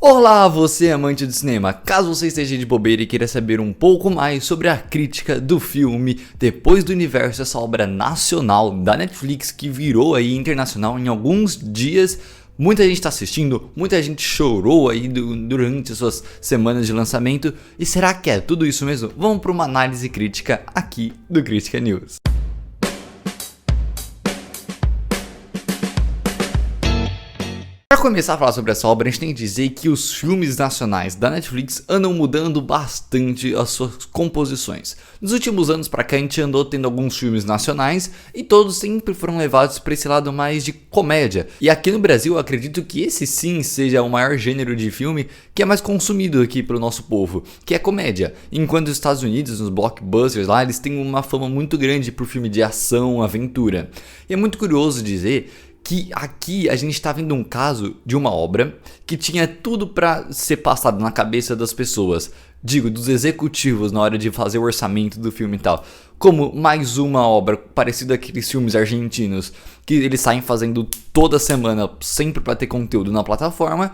Olá, você amante de cinema! Caso você esteja de bobeira e queira saber um pouco mais sobre a crítica do filme Depois do Universo, essa obra nacional da Netflix que virou aí internacional em alguns dias, muita gente está assistindo, muita gente chorou aí durante suas semanas de lançamento. E será que é tudo isso mesmo? Vamos para uma análise crítica aqui do Crítica News. Para começar a falar sobre essa obra, a gente tem que dizer que os filmes nacionais da Netflix andam mudando bastante as suas composições. Nos últimos anos pra cá a gente andou tendo alguns filmes nacionais e todos sempre foram levados para esse lado mais de comédia. E aqui no Brasil eu acredito que esse sim seja o maior gênero de filme que é mais consumido aqui pelo nosso povo, que é comédia. Enquanto os Estados Unidos, nos blockbusters lá, eles têm uma fama muito grande por filme de ação, aventura. E é muito curioso dizer que aqui a gente está vendo um caso de uma obra que tinha tudo para ser passado na cabeça das pessoas, digo, dos executivos na hora de fazer o orçamento do filme e tal, como mais uma obra parecida àqueles filmes argentinos que eles saem fazendo toda semana sempre para ter conteúdo na plataforma.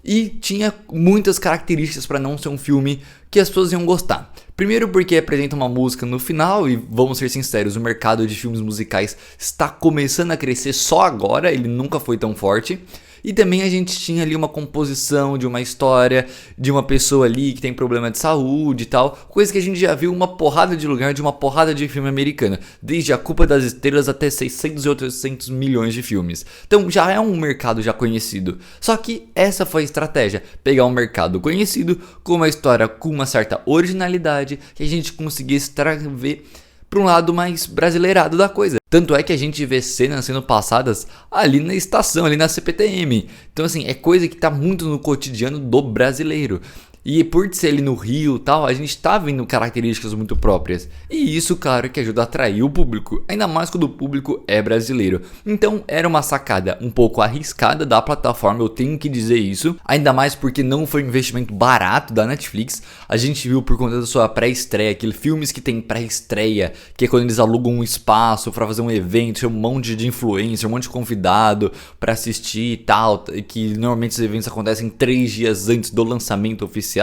E tinha muitas características para não ser um filme que as pessoas iam gostar. Primeiro porque apresenta uma música no final e vamos ser sinceros, o mercado de filmes musicais está começando a crescer só agora, ele nunca foi tão forte. E também a gente tinha ali uma composição de uma história, de uma pessoa ali que tem problema de saúde e tal. Coisa que a gente já viu uma porrada de lugar, de uma porrada de filme americano. Desde A Culpa das Estrelas até 600 e 800 milhões de filmes. Então já é um mercado já conhecido. Só que essa foi a estratégia. Pegar um mercado conhecido, com uma história com uma certa originalidade, que a gente conseguisse trazer para um lado mais brasileirado da coisa. Tanto é que a gente vê cenas sendo passadas ali na estação, ali na CPTM. Então assim, é coisa que tá muito no cotidiano do brasileiro. E por ser ali no Rio e tal, a gente tá vendo características muito próprias. E isso, claro, que ajuda a atrair o público, ainda mais quando o público é brasileiro. Então era uma sacada um pouco arriscada da plataforma, eu tenho que dizer isso. Ainda mais porque não foi um investimento barato da Netflix. A gente viu por conta da sua pré-estreia, aqueles filmes que tem pré-estreia, que é quando eles alugam um espaço pra fazer um evento, chama um monte de influencer, um monte de convidado pra assistir e tal. Que normalmente esses eventos acontecem 3 dias antes do lançamento oficial.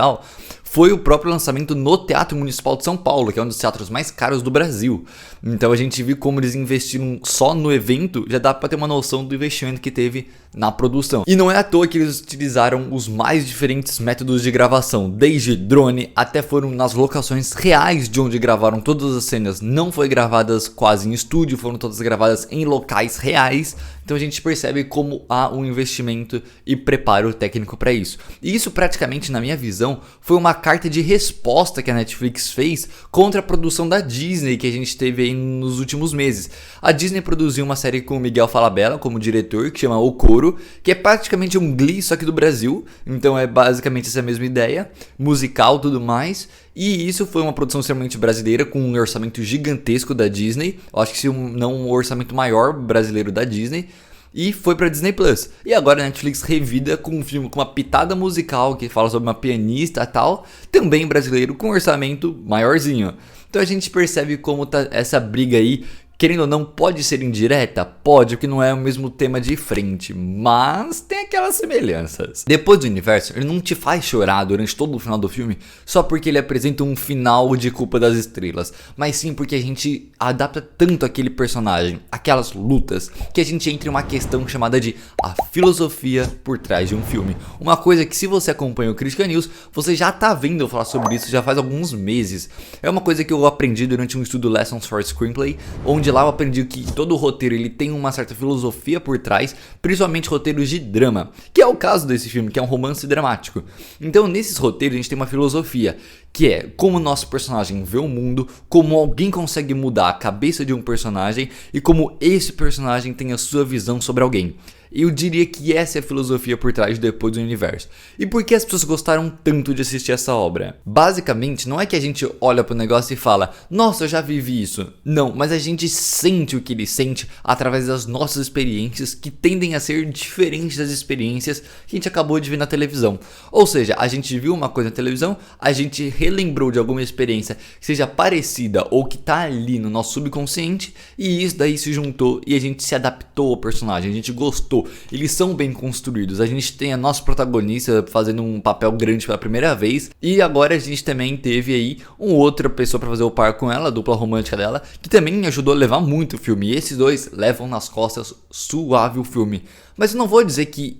Foi o próprio lançamento no Teatro Municipal de São Paulo, que é um dos teatros mais caros do Brasil. Então a gente viu como eles investiram só no evento, já dá pra ter uma noção do investimento que teve na produção. E não é à toa que eles utilizaram os mais diferentes métodos de gravação, desde drone até foram nas locações reais de onde gravaram todas as cenas. Não foi gravadas quase em estúdio, foram todas gravadas em locais reais. Então a gente percebe como há um investimento e preparo técnico para isso. E isso praticamente, na minha visão, foi uma carta de resposta que a Netflix fez contra a produção da Disney que a gente teve aí nos últimos meses. A Disney produziu uma série com o Miguel Falabella como diretor, que chama O Coro, que é praticamente um Glee só que do Brasil. Então é basicamente essa mesma ideia, musical e tudo mais. E isso foi uma produção extremamente brasileira, com um orçamento gigantesco da Disney. Eu acho que se não o orçamento maior brasileiro da Disney. E foi pra Disney Plus. E agora a Netflix revida com um filme com uma pitada musical que fala sobre uma pianista e tal. Também brasileiro, com um orçamento maiorzinho. Então a gente percebe como tá essa briga aí. Querendo ou não, pode ser indireta? Pode, porque não é o mesmo tema de frente, mas tem aquelas semelhanças. Depois do Universo, ele não te faz chorar durante todo o final do filme só porque ele apresenta um final de Culpa das Estrelas, mas sim porque a gente adapta tanto aquele personagem, aquelas lutas, que a gente entra em uma questão chamada de a filosofia por trás de um filme. Uma coisa que, se você acompanha o Crítica News, você já tá vendo eu falar sobre isso já faz alguns meses. É uma coisa que eu aprendi durante um estudo Lessons for Screenplay, onde lá eu aprendi que todo roteiro ele tem uma certa filosofia por trás, principalmente roteiros de drama, que é o caso desse filme, que é um romance dramático. Então nesses roteiros a gente tem uma filosofia, que é como o nosso personagem vê o mundo, como alguém consegue mudar a cabeça de um personagem e como esse personagem tem a sua visão sobre alguém. Eu diria que essa é a filosofia por trás de Depois do Universo. E por que as pessoas gostaram tanto de assistir essa obra? Basicamente, não é que a gente olha pro negócio e fala, nossa, eu já vivi isso. Não, mas a gente sente o que ele sente através das nossas experiências, que tendem a ser diferentes das experiências que a gente acabou de ver na televisão. Ou seja, a gente viu uma coisa na televisão, a gente relembrou de alguma experiência que seja parecida ou que tá ali no nosso subconsciente, e isso daí se juntou e a gente se adaptou ao personagem, a gente gostou. pô, eles são bem construídos. A gente tem a nossa protagonista fazendo um papel grande pela primeira vez, e agora a gente também teve aí uma outra pessoa pra fazer o par com ela, a dupla romântica dela, que também ajudou a levar muito o filme. E esses dois levam nas costas suave o filme. Mas eu não vou dizer que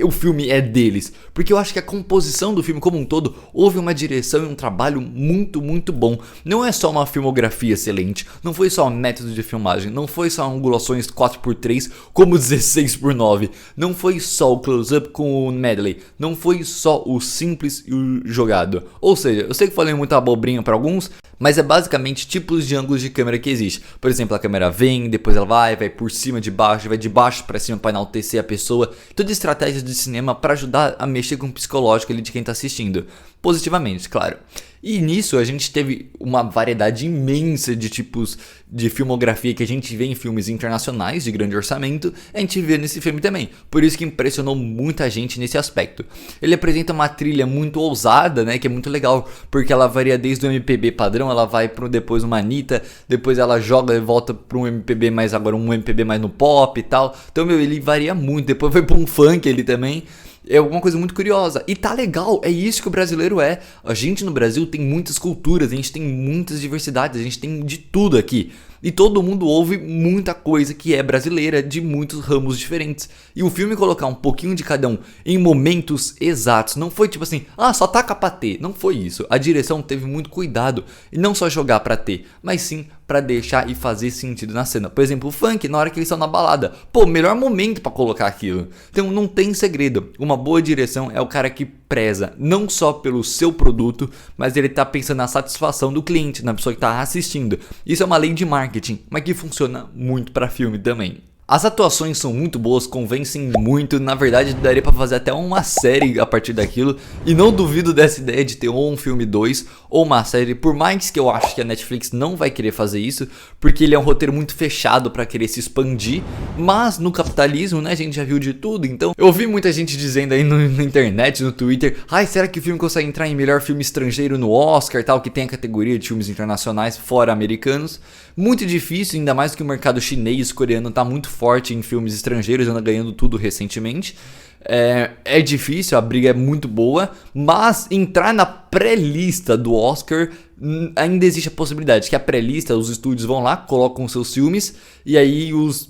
o filme é deles, porque eu acho que a composição do filme como um todo houve uma direção e um trabalho muito bom. Não é só uma filmografia excelente, não foi só um método de filmagem, não foi só angulações 4x3 como 16x9, não foi só o close-up com o medley, não foi só o simples e o jogado. Ou seja, eu sei que falei muita abobrinha para alguns, mas é basicamente tipos de ângulos de câmera que existe. Por exemplo, a câmera vem, depois ela vai por cima, de baixo, vai de baixo para cima para enaltecer a pessoa. Toda estratégia de cinema para ajudar a mexer com o psicológico ali de quem tá assistindo. Positivamente, claro. E nisso a gente teve uma variedade imensa de tipos de filmografia que a gente vê em filmes internacionais de grande orçamento, a gente vê nesse filme também. Por isso que impressionou muita gente nesse aspecto. Ele apresenta uma trilha muito ousada, né, que é muito legal, porque ela varia desde o MPB padrão, ela vai para depois uma Anitta, depois ela joga e volta para um MPB mais agora um MPB mais no pop e tal. Então, ele varia muito. Depois foi para um funk ele também. É alguma coisa muito curiosa. E tá legal, é isso que o brasileiro é. A gente no Brasil tem muitas culturas, a gente tem muitas diversidades, a gente tem de tudo aqui. E todo mundo ouve muita coisa que é brasileira, de muitos ramos diferentes. E o filme colocar um pouquinho de cada um em momentos exatos. Não foi tipo assim, só taca pra ter. Não foi isso. A direção teve muito cuidado. E não só jogar pra ter, mas sim pra deixar e fazer sentido na cena. Por exemplo, o funk, na hora que eles estão na balada. Pô, melhor momento pra colocar aquilo. Então não tem segredo. Uma boa direção é o cara que preza não só pelo seu produto, mas ele tá pensando na satisfação do cliente, na pessoa que tá assistindo. Isso é uma lei de marketing, mas que funciona muito pra filme também. As atuações são muito boas, convencem muito, na verdade daria pra fazer até uma série a partir daquilo, e não duvido dessa ideia de ter ou um filme 2 ou uma série, por mais que eu acho que a Netflix não vai querer fazer isso, porque ele é um roteiro muito fechado pra querer se expandir, mas no capitalismo, né, a gente já viu de tudo, então eu ouvi muita gente dizendo aí na internet, no Twitter, será que o filme consegue entrar em melhor filme estrangeiro no Oscar tal, que tem a categoria de filmes internacionais fora americanos? Muito difícil, ainda mais que o mercado chinês e coreano tá muito forte em filmes estrangeiros, anda ganhando tudo recentemente. É difícil, a briga é muito boa, mas entrar na pré-lista do Oscar ainda existe a possibilidade que a pré-lista, os estúdios vão lá, colocam seus filmes e aí os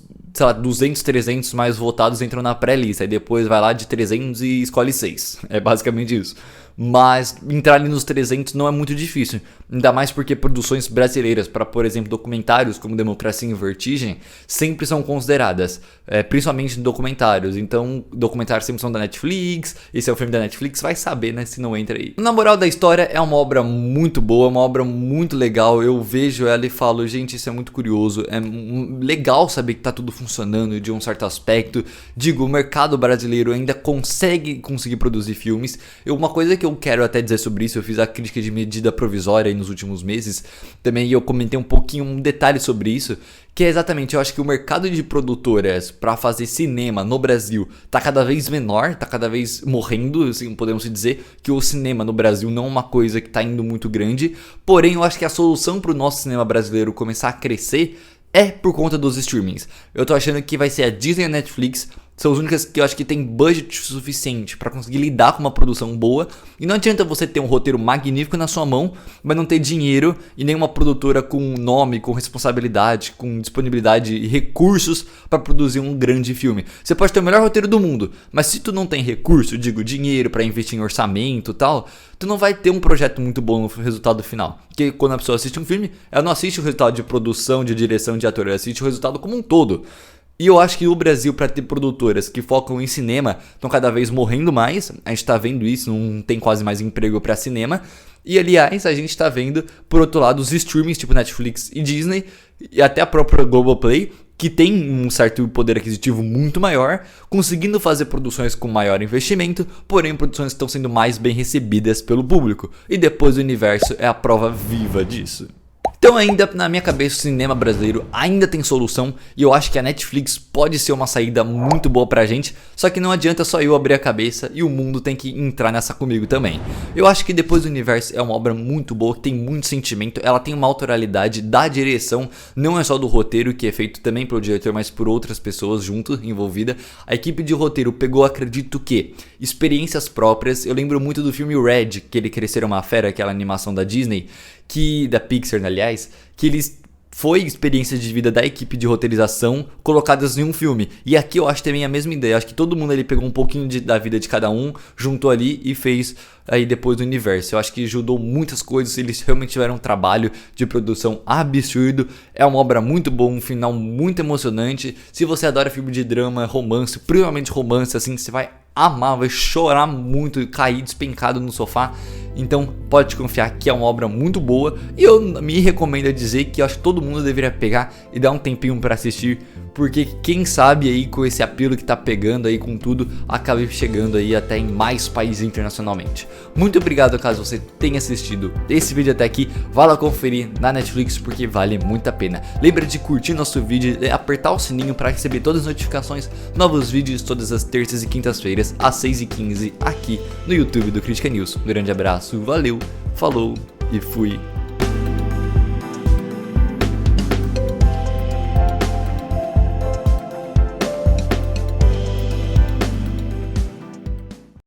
200, 300 mais votados entram na pré-lista e depois vai lá de 300 e escolhe 6. É basicamente isso. Mas entrar ali nos 300 não é muito difícil, ainda mais porque produções brasileiras para, por exemplo, documentários como Democracia em Vertigem sempre são consideradas, principalmente em documentários. Então, documentários sempre são da Netflix, esse é o filme da Netflix, vai saber, né, se não entra aí. Na moral da história, é uma obra muito boa, uma obra muito legal. Eu vejo ela e falo, gente, isso é muito curioso, é legal saber que tá tudo funcionando de um certo aspecto. Digo, o mercado brasileiro ainda conseguir produzir filmes. Uma coisa que eu quero até dizer sobre isso, eu fiz a crítica de medida provisória aí nos últimos meses, também eu comentei um detalhe sobre isso, que é exatamente, eu acho que o mercado de produtoras para fazer cinema no Brasil tá cada vez menor, tá cada vez morrendo, assim, podemos dizer que o cinema no Brasil não é uma coisa que tá indo muito grande, porém eu acho que a solução pro nosso cinema brasileiro começar a crescer é por conta dos streamings. Eu tô achando que vai ser a Disney e a Netflix, são as únicas que eu acho que tem budget suficiente para conseguir lidar com uma produção boa. E não adianta você ter um roteiro magnífico na sua mão, mas não ter dinheiro e nenhuma produtora com nome, com responsabilidade, com disponibilidade e recursos para produzir um grande filme. Você pode ter o melhor roteiro do mundo, mas se tu não tem recurso, dinheiro para investir em orçamento e tal, tu não vai ter um projeto muito bom no resultado final. Porque quando a pessoa assiste um filme, ela não assiste o resultado de produção, de direção, de ator, ela assiste o resultado como um todo. E eu acho que o Brasil, para ter produtoras que focam em cinema, estão cada vez morrendo mais. A gente está vendo isso, não tem quase mais emprego para cinema. E aliás, a gente está vendo, por outro lado, os streamings tipo Netflix e Disney, e até a própria Globoplay, que tem um certo poder aquisitivo muito maior, conseguindo fazer produções com maior investimento, porém produções que estão sendo mais bem recebidas pelo público. E depois o universo é a prova viva disso. Então ainda na minha cabeça o cinema brasileiro ainda tem solução e eu acho que a Netflix pode ser uma saída muito boa pra gente, só que não adianta só eu abrir a cabeça e o mundo tem que entrar nessa comigo também. Eu acho que Depois do Universo é uma obra muito boa, que tem muito sentimento, ela tem uma autoralidade da direção, não é só do roteiro que é feito também pelo diretor, mas por outras pessoas junto, envolvida. A equipe de roteiro pegou, acredito que, experiências próprias. Eu lembro muito do filme Red, que ele Crescer uma Fera, aquela animação da Disney, da Pixar, aliás, que eles foi experiência de vida da equipe de roteirização colocadas em um filme. E aqui eu acho também a mesma ideia. Eu acho que todo mundo ali pegou um pouquinho da vida de cada um, juntou ali e fez aí Depois do Universo. Eu acho que ajudou muitas coisas. Eles realmente tiveram um trabalho de produção absurdo. É uma obra muito boa, um final muito emocionante. Se você adora filme de drama, romance, provavelmente romance, assim, você vai amar, vai chorar muito, cair despencado no sofá. Então pode confiar que é uma obra muito boa. E eu me recomendo a dizer que eu acho que todo mundo deveria pegar e dar um tempinho para assistir, porque quem sabe aí com esse apelo que tá pegando aí com tudo, acabe chegando aí até em mais países internacionalmente. Muito obrigado caso você tenha assistido esse vídeo até aqui. Vá lá conferir na Netflix porque vale muito a pena. Lembra de curtir nosso vídeo e apertar o sininho para receber todas as notificações. Novos vídeos todas as terças e quintas-feiras às 6h15 aqui no YouTube do Crítica News. Um grande abraço, valeu, falou e fui.